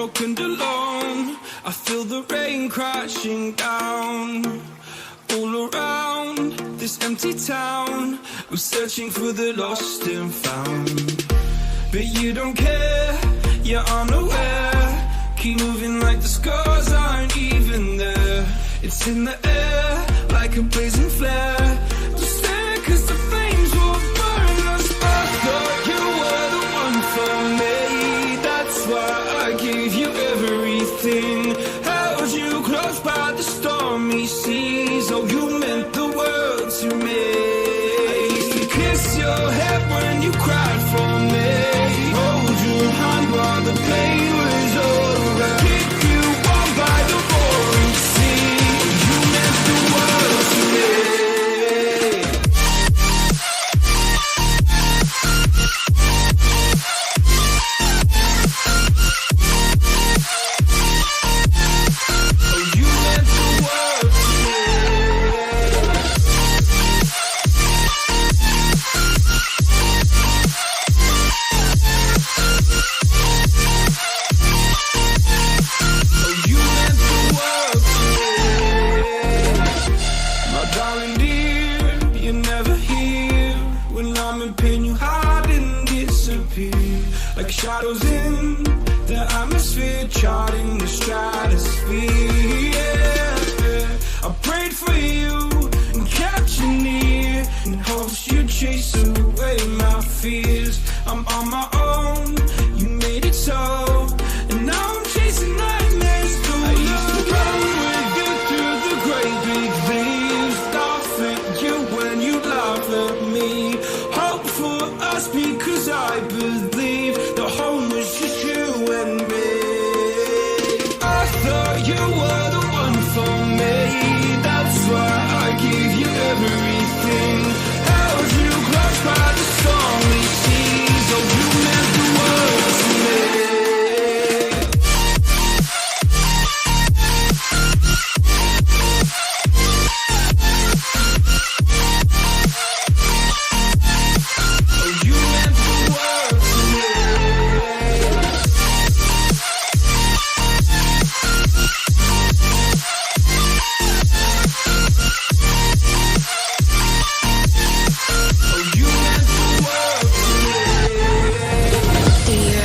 broke and alone. I feel the rain crashing down. All around this empty town, I'm searching for the lost and found. But you don't care, you're unaware. Keep moving like the scars aren't even there. It's in the air, like a blazing flare. Don't stare, cause the flames will burn us. I thought you were the one for me. That's why I gave you everything. Held you close by the stormy seas. Oh, you meant the world to me. I used to kiss your head when you cried for me. Hold your hand while the pain was over. Keep you warm by the roaring sea. You meant the world to me. Like shadows in